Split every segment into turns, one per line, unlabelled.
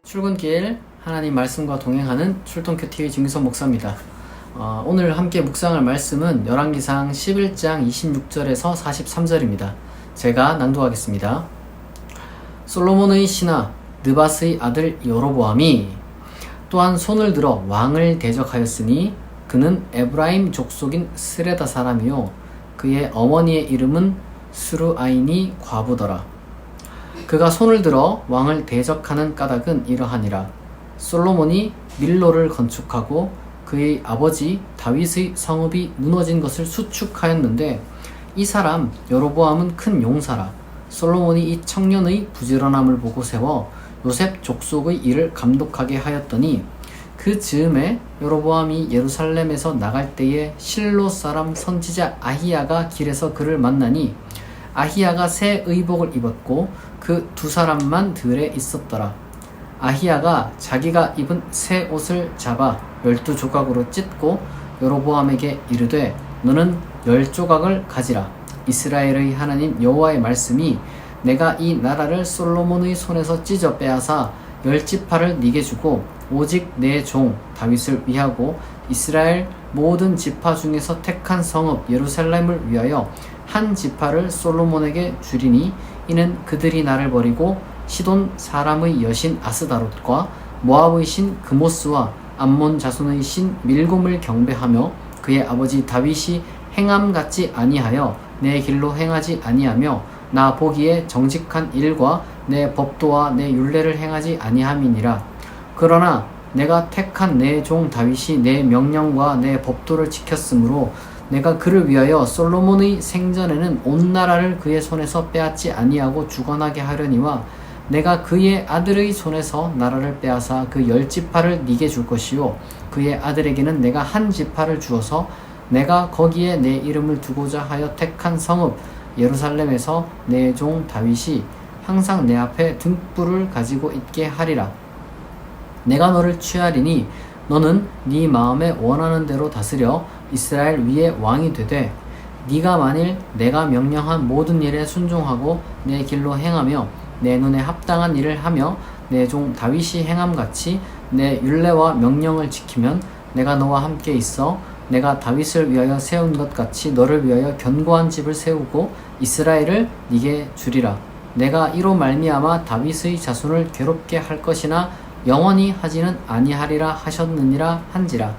출근길 하나님 말씀과 동행하는 출동큐TV 김규선 목사입니다. 오늘 함께 묵상할 말씀은 열왕기상 11장 26절에서 43절입니다. 제가 낭독하겠습니다. 솔로몬의 신하 느밧의 아들 여로보암이 또한 손을 들어 왕을 대적하였으니 그는 에브라임 족속인 스레다 사람이요 그의 어머니의 이름은 스루아인이 과부더라. 그가 손을 들어 왕을 대적하는 까닭은 이러하니라. 솔로몬이 밀로를 건축하고 그의 아버지 다윗의 성읍이 무너진 것을 수축하였는데 이 사람 여로보암은 큰 용사라. 솔로몬이 이 청년의 부지런함을 보고 세워 요셉 족속의 일을 감독하게 하였더니 그 즈음에 여로보암이 예루살렘에서 나갈 때에 실로 사람 선지자 아히야가 길에서 그를 만나니 아히야가 새 의복을 입었고 그 두 사람만 들에 있었더라. 아히야가 자기가 입은 새 옷을 잡아 12조각으로 찢고 여로보암에게 이르되 너는 10조각을 가지라. 이스라엘의 하나님 여호와의 말씀이 내가 이 나라를 솔로몬의 손에서 찢어 빼앗아 10지파를 네게 주고 오직 내 종 다윗을 위하고 이스라엘 모든 지파 중에서 택한 성읍 예루살렘을 위하여 한 지파를 솔로몬에게 주리니 이는 그들이 나를 버리고 시돈 사람의 여신 아스다롯과 모압의 신 그모스와 암몬 자손의 신 밀곰을 경배하며 그의 아버지 다윗이 행함 같지 아니하여 내 길로 행하지 아니하며 나 보기에 정직한 일과 내 법도와 내 율례를 행하지 아니함이니라. 그러나 내가 택한 내 종 다윗이 내 명령과 내 법도를 지켰으므로 내가 그를 위하여 솔로몬의 생전에는 온 나라를 그의 손에서 빼앗지 아니하고 주관하게 하려니와 내가 그의 아들의 손에서 나라를 빼앗아 그 10지파를 네게 줄 것이요 그의 아들에게는 내가 한 지파를 주어서 내가 거기에 내 이름을 두고자 하여 택한 성읍 예루살렘에서 내 종 다윗이 항상 내 앞에 등불을 가지고 있게 하리라. 내가 너를 취하리니 너는 네 마음에 원하는 대로 다스려 이스라엘 위에 왕이 되되 네가 만일 내가 명령한 모든 일에 순종하고 내 길로 행하며 내 눈에 합당한 일을 하며 내 종 다윗이 행함같이 내 율례와 명령을 지키면 내가 너와 함께 있어 내가 다윗을 위하여 세운 것 같이 너를 위하여 견고한 집을 세우고 이스라엘을 네게 주리라. 내가 이로 말미암아 다윗의 자손을 괴롭게 할 것이나 영원히 하지는 아니하리라 하셨느니라 한지라.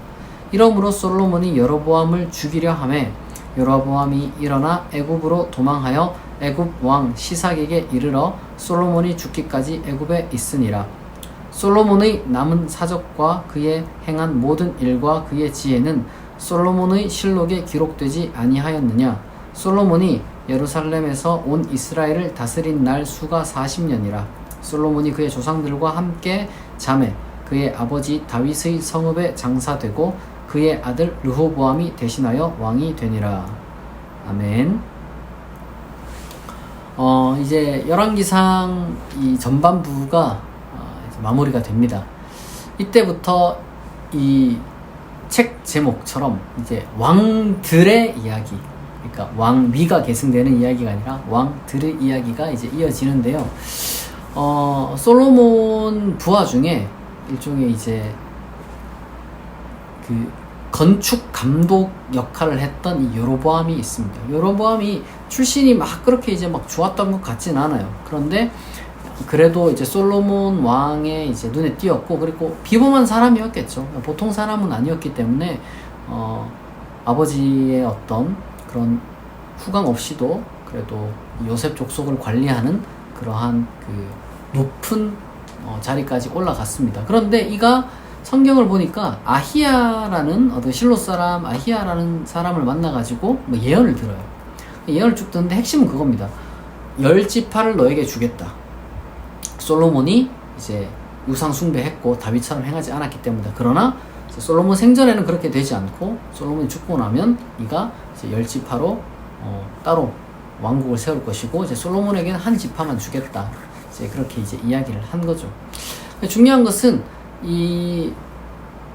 이러므로 솔로몬이 여로보암을 죽이려 하매 여로보암이 일어나 애굽으로 도망하여 애굽 왕 시삭에게 이르러 솔로몬이 죽기까지 애굽에 있으니라. 솔로몬의 남은 사적과 그의 행한 모든 일과 그의 지혜는 솔로몬의 실록에 기록되지 아니하였느냐. 솔로몬이 예루살렘에서 온 이스라엘을 다스린 날 수가 40년이라. 솔로몬이 그의 조상들과 함께 잠에 그의 아버지 다윗의 성읍에 장사되고 그의 아들 르호보암이 대신하여 왕이 되니라. 아멘. 이제 열왕기상 이 전반부가 이제 마무리가 됩니다. 이때부터 이 책 제목처럼 이제 왕들의 이야기, 그러니까 왕위가 계승되는 이야기가 아니라 왕들의 이야기가 이제 이어지는데요. 솔로몬 부하 중에 일종의 이제 그 건축 감독 역할을 했던 이 여로보암이 있습니다. 여로보암이 출신이 막 그렇게 이제 막 좋았던 것 같진 않아요. 그런데 그래도 이제 솔로몬 왕의 이제 눈에 띄었고, 그리고 비범한 사람이었겠죠. 보통 사람은 아니었기 때문에 아버지의 어떤 그런 후광 없이도 그래도 요셉 족속을 관리하는 그러한 그 높은 자리까지 올라갔습니다. 그런데 이가 성경을 보니까 아히야라는 어떤 실로 사람 아히야라는 사람을 만나가지고 뭐 예언을 들어요. 예언을 쭉 듣는데 핵심은 그겁니다. 10지파를 너에게 주겠다. 솔로몬이 이제 우상 숭배했고 다윗처럼 행하지 않았기 때문이다. 그러나 솔로몬 생전에는 그렇게 되지 않고 솔로몬이 죽고 나면 이가 이제 10지파로 따로 왕국을 세울 것이고 이제 솔로몬에게는 한 지파만 주겠다. 이제 그렇게 이제 이야기를 한 거죠. 중요한 것은 이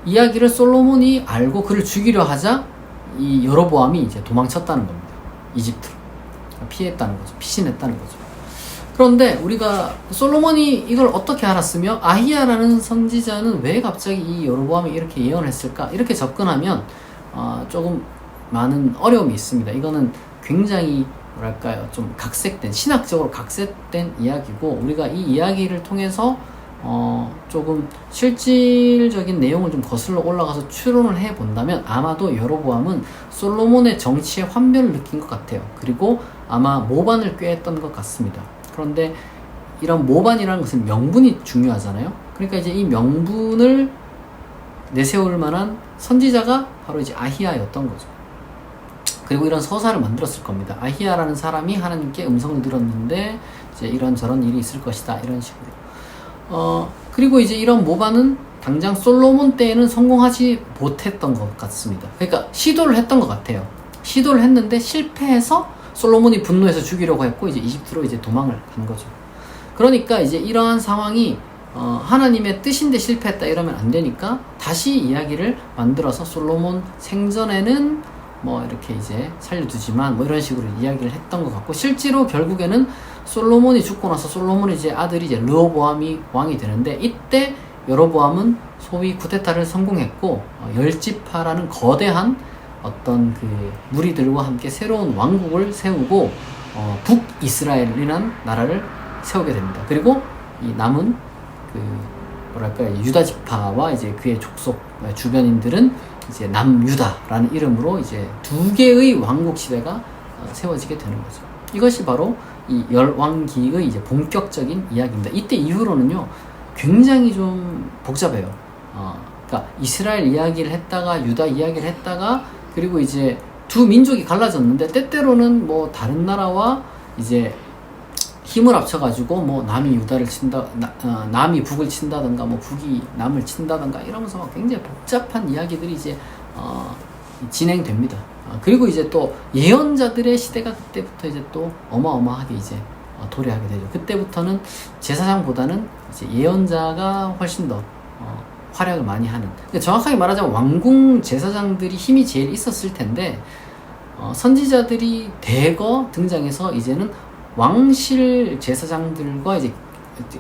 이야기를 솔로몬이 알고 그를 죽이려 하자 이 여로보암이 이제 도망쳤다는 겁니다. 이집트로 피했다는 거죠. 피신했다는 거죠. 그런데 우리가 솔로몬이 이걸 어떻게 알았으며 아히야라는 선지자는 왜 갑자기 이 여로보암이 이렇게 예언을 했을까? 이렇게 접근하면 조금 많은 어려움이 있습니다. 이거는 굉장히 뭐랄까요, 좀 각색된, 신학적으로 각색된 이야기고, 우리가 이 이야기를 통해서 조금 실질적인 내용을 좀 거슬러 올라가서 추론을 해 본다면 아마도 여로보암은 솔로몬의 정치의 환멸을 느낀 것 같아요. 그리고 아마 모반을 꾀했던 것 같습니다. 그런데 이런 모반이라는 것은 명분이 중요하잖아요. 그러니까 이제 이 명분을 내세울 만한 선지자가 바로 이제 아히야였던 거죠. 그리고 이런 서사를 만들었을 겁니다. 아히야라는 사람이 하나님께 음성을 들었는데 이제 이런저런 일이 있을 것이다, 이런 식으로. 그리고 이제 이런 모반은 당장 솔로몬 때에는 성공하지 못했던 것 같습니다. 그러니까 시도를 했던 것 같아요. 시도를 했는데 실패해서 솔로몬이 분노해서 죽이려고 했고, 이제 이집트로 이제 도망을 간 거죠. 그러니까 이제 이러한 상황이 하나님의 뜻인데 실패했다 이러면 안 되니까 다시 이야기를 만들어서 솔로몬 생전에는 뭐 이렇게 이제 살려두지만 뭐 이런 식으로 이야기를 했던 것 같고, 실제로 결국에는 솔로몬이 죽고 나서 솔로몬의 이제 아들이 이제 르호보암이 왕이 되는데, 이때 여로보암은 소위 쿠데타를 성공했고 열지파라는 거대한 어떤 그 무리들과 함께 새로운 왕국을 세우고 북이스라엘이라는 나라를 세우게 됩니다. 그리고 이 남은 그 뭐랄까 유다 지파와 이제 그의 족속 주변인들은 이제 남유다라는 이름으로 이제 두 개의 왕국 시대가 세워지게 되는 거죠. 이것이 바로 이 열왕기의 이제 본격적인 이야기입니다. 이때 이후로는요 굉장히 좀 복잡해요. 그러니까 이스라엘 이야기를 했다가 유다 이야기를 했다가, 그리고 이제 두 민족이 갈라졌는데 때때로는 뭐 다른 나라와 이제 힘을 합쳐가지고 뭐 남이 유다를 친다, 남이 북을 친다든가 뭐 북이 남을 친다든가 이러면서 막 굉장히 복잡한 이야기들이 이제 진행됩니다. 그리고 이제 또 예언자들의 시대가 그때부터 이제 또 어마어마하게 이제 도래하게 되죠. 그때부터는 제사장보다는 이제 예언자가 훨씬 더 활약을 많이 하는. 그러니까 정확하게 말하자면 왕궁 제사장들이 힘이 제일 있었을 텐데 선지자들이 대거 등장해서 이제는 왕실 제사장들과 이제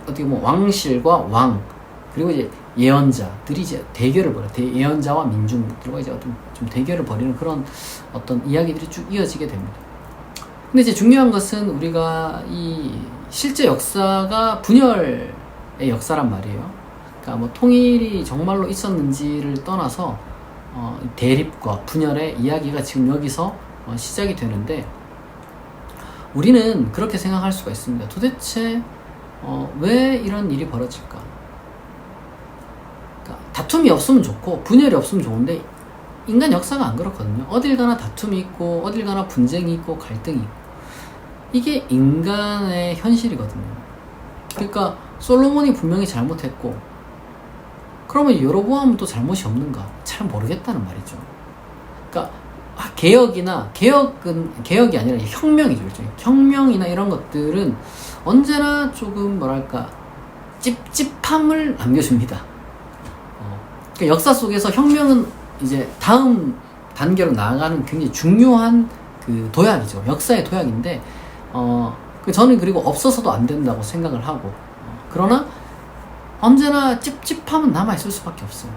어떻게 보면 왕실과 왕, 그리고 이제 예언자들이 이제 대결을 벌여, 예언자와 민중들과 이제 좀 대결을 벌이는 그런 어떤 이야기들이 쭉 이어지게 됩니다. 근데 이제 중요한 것은 우리가 이 실제 역사가 분열의 역사란 말이에요. 그러니까 뭐 통일이 정말로 있었는지를 떠나서 대립과 분열의 이야기가 지금 여기서 시작이 되는데, 우리는 그렇게 생각할 수가 있습니다. 도대체 왜 이런 일이 벌어질까? 그러니까 다툼이 없으면 좋고 분열이 없으면 좋은데 인간 역사가 안 그렇거든요. 어딜 가나 다툼이 있고 어딜 가나 분쟁이 있고 갈등이 있고, 이게 인간의 현실이거든요. 그러니까 솔로몬이 분명히 잘못했고, 그러면 여로보암은 또 잘못이 없는가? 잘 모르겠다는 말이죠. 그러니까 개혁이 아니라 혁명이죠. 일종의 혁명이나 이런 것들은 언제나 조금 뭐랄까 찝찝함을 남겨줍니다. 그러니까 역사 속에서 혁명은 이제 다음 단계로 나아가는 굉장히 중요한 그 도약이죠. 역사의 도약인데 저는 그리고 없어서도 안 된다고 생각을 하고, 그러나 언제나 찝찝함은 남아있을 수밖에 없어요.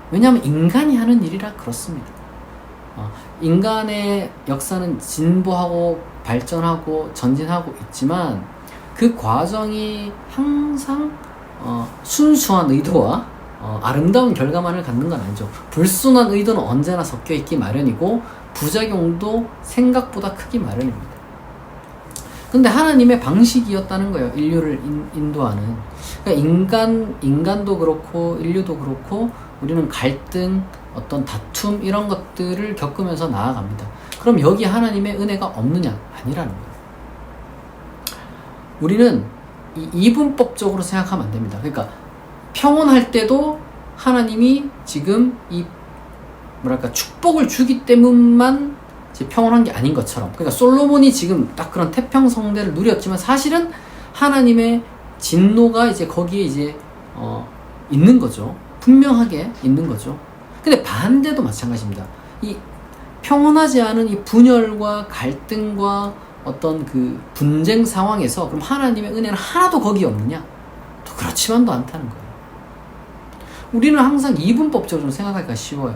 왜냐하면 인간이 하는 일이라 그렇습니다. 인간의 역사는 진보하고 발전하고 전진하고 있지만 그 과정이 항상 순수한 의도와 아름다운 결과만을 갖는 건 아니죠. 불순한 의도는 언제나 섞여 있기 마련이고 부작용도 생각보다 크기 마련입니다. 근데 하나님의 방식이었다는 거예요. 인류를 인도하는. 그러니까 인간도 그렇고 인류도 그렇고 우리는 갈등, 어떤 다툼 이런 것들을 겪으면서 나아갑니다. 그럼 여기 하나님의 은혜가 없느냐? 아니라는 거예요. 우리는 이분법적으로 생각하면 안 됩니다. 그러니까 평온할 때도 하나님이 지금 이 뭐랄까 축복을 주기 때문만 이제 평온한 게 아닌 것처럼, 그러니까 솔로몬이 지금 딱 그런 태평성대를 누렸지만 사실은 하나님의 진노가 이제 거기에 이제 있는 거죠. 분명하게 있는 거죠. 근데 반대도 마찬가지입니다. 이 평온하지 않은 이 분열과 갈등과 어떤 그 분쟁 상황에서 그럼 하나님의 은혜는 하나도 거기에 없느냐? 또 그렇지만도 않다는 거예요. 우리는 항상 이분법적으로 생각하기가 쉬워요.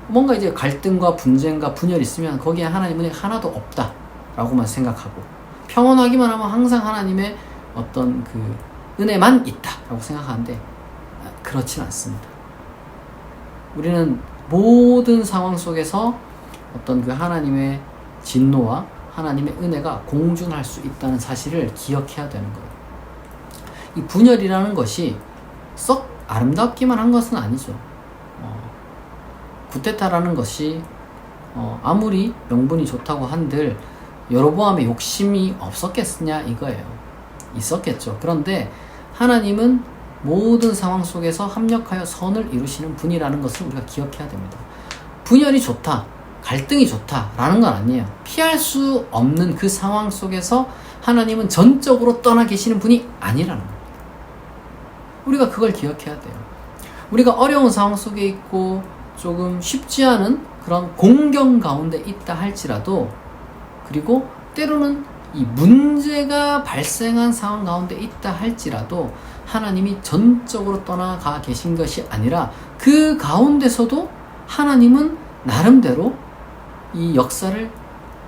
뭔가 이제 갈등과 분쟁과 분열이 있으면 거기에 하나님의 은혜가 하나도 없다라고만 생각하고, 평온하기만 하면 항상 하나님의 어떤 그 은혜만 있다라고 생각하는데 그렇진 않습니다. 우리는 모든 상황 속에서 어떤 그 하나님의 진노와 하나님의 은혜가 공존할 수 있다는 사실을 기억해야 되는 거예요. 이 분열이라는 것이 썩 아름답기만 한 것은 아니죠. 구테타라는 것이 아무리 명분이 좋다고 한들 여로보암의 욕심이 없었겠느냐 이거예요. 있었겠죠. 그런데 하나님은 모든 상황 속에서 합력하여 선을 이루시는 분이라는 것을 우리가 기억해야 됩니다. 분열이 좋다, 갈등이 좋다라는 건 아니에요. 피할 수 없는 그 상황 속에서 하나님은 전적으로 떠나 계시는 분이 아니라는 겁니다. 우리가 그걸 기억해야 돼요. 우리가 어려운 상황 속에 있고 조금 쉽지 않은 그런 공경 가운데 있다 할지라도, 그리고 때로는 이 문제가 발생한 상황 가운데 있다 할지라도 하나님이 전적으로 떠나가 계신 것이 아니라 그 가운데서도 하나님은 나름대로 이 역사를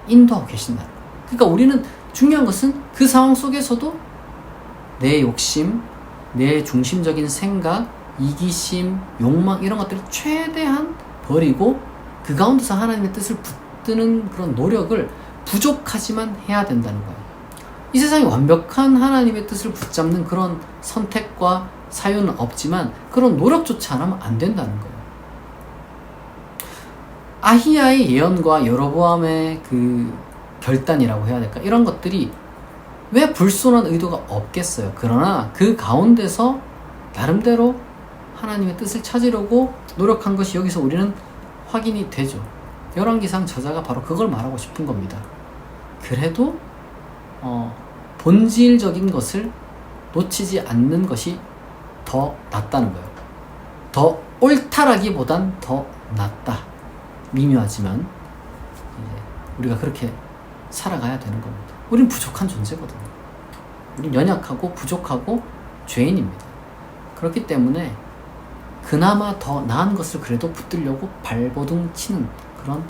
인도하고 계신다. 그러니까 우리는 중요한 것은 그 상황 속에서도 내 욕심, 내 중심적인 생각, 이기심, 욕망 이런 것들을 최대한 버리고 그 가운데서 하나님의 뜻을 붙드는 그런 노력을 부족하지만 해야 된다는 거예요. 이 세상에 완벽한 하나님의 뜻을 붙잡는 그런 선택과 사유는 없지만 그런 노력조차 안 하면 안 된다는 거예요. 아히야의 예언과 여로보암의 그 결단이라고 해야 될까? 이런 것들이 왜 불순한 의도가 없겠어요. 그러나 그 가운데서 나름대로 하나님의 뜻을 찾으려고 노력한 것이 여기서 우리는 확인이 되죠. 열왕기상 저자가 바로 그걸 말하고 싶은 겁니다. 그래도 본질적인 것을 놓치지 않는 것이 더 낫다는 거예요. 더 옳다라기보단 더 낫다. 미묘하지만 이제 우리가 그렇게 살아가야 되는 겁니다. 우린 부족한 존재거든요. 우린 연약하고 부족하고 죄인입니다. 그렇기 때문에 그나마 더 나은 것을 그래도 붙들려고 발버둥 치는 그런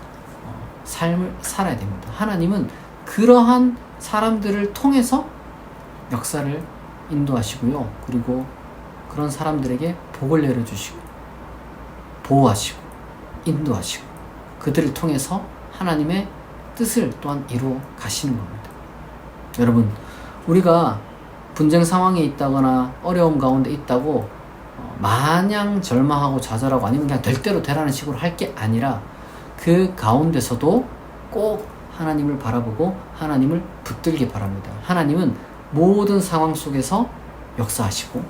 삶을 살아야 됩니다. 하나님은 그러한 사람들을 통해서 역사를 인도하시고요. 그리고 그런 사람들에게 복을 내려주시고 보호하시고 인도하시고 그들을 통해서 하나님의 뜻을 또한 이루어 가시는 겁니다. 여러분, 우리가 분쟁 상황에 있다거나 어려움 가운데 있다고 마냥 절망하고 좌절하고 아니면 그냥 될 대로 되라는 식으로 할 게 아니라 그 가운데서도 꼭 하나님을 바라보고 하나님을 붙들기 바랍니다. 하나님은 모든 상황 속에서 역사하시고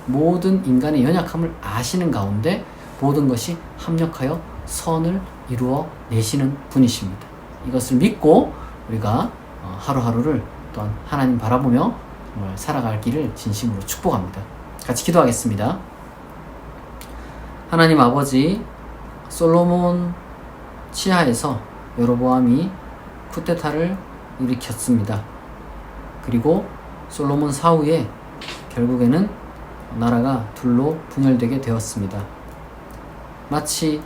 모든 인간의 연약함을 아시는 가운데 모든 것이 합력하여 선을 이루어 내시는 분이십니다. 이것을 믿고 우리가 하루하루를 또한 하나님 바라보며 정말 살아가기를 진심으로 축복합니다. 같이 기도하겠습니다. 하나님 아버지, 솔로몬 치하에서 여로보암이 쿠데타를 일으켰습니다. 그리고 솔로몬 사후에 결국에는 나라가 둘로 분열되게 되었습니다. 마치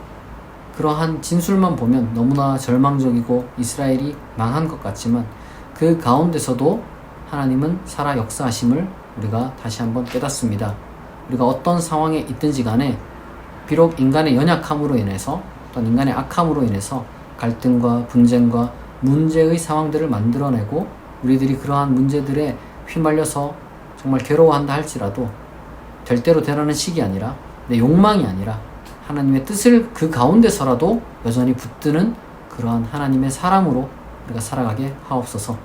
그러한 진술만 보면 너무나 절망적이고 이스라엘이 망한 것 같지만 그 가운데서도 하나님은 살아 역사하심을 우리가 다시 한번 깨닫습니다. 우리가 어떤 상황에 있든지 간에 비록 인간의 연약함으로 인해서 또는 인간의 악함으로 인해서 갈등과 분쟁과 문제의 상황들을 만들어내고 우리들이 그러한 문제들에 휘말려서 정말 괴로워한다 할지라도 될 대로 되라는 식이 아니라 내 욕망이 아니라 하나님의 뜻을 그 가운데서라도 여전히 붙드는 그러한 하나님의 사람으로 우리가 살아가게 하옵소서.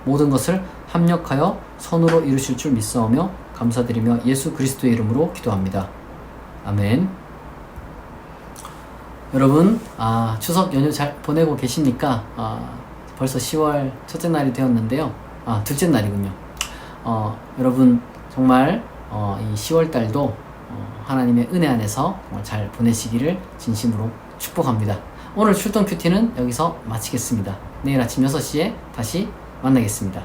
모든 것을 합력하여 선으로 이루실 줄 믿사오며 감사드리며 예수 그리스도의 이름으로 기도합니다. 아멘. 여러분, 추석 연휴 잘 보내고 계십니까? 벌써 10월 첫째 날이 되었는데요. 둘째 날이군요. 여러분 정말 이 10월 달도 하나님의 은혜 안에서 정말 잘 보내시기를 진심으로 축복합니다. 오늘 출동 큐티는 여기서 마치겠습니다. 내일 아침 6시에 다시 만나겠습니다.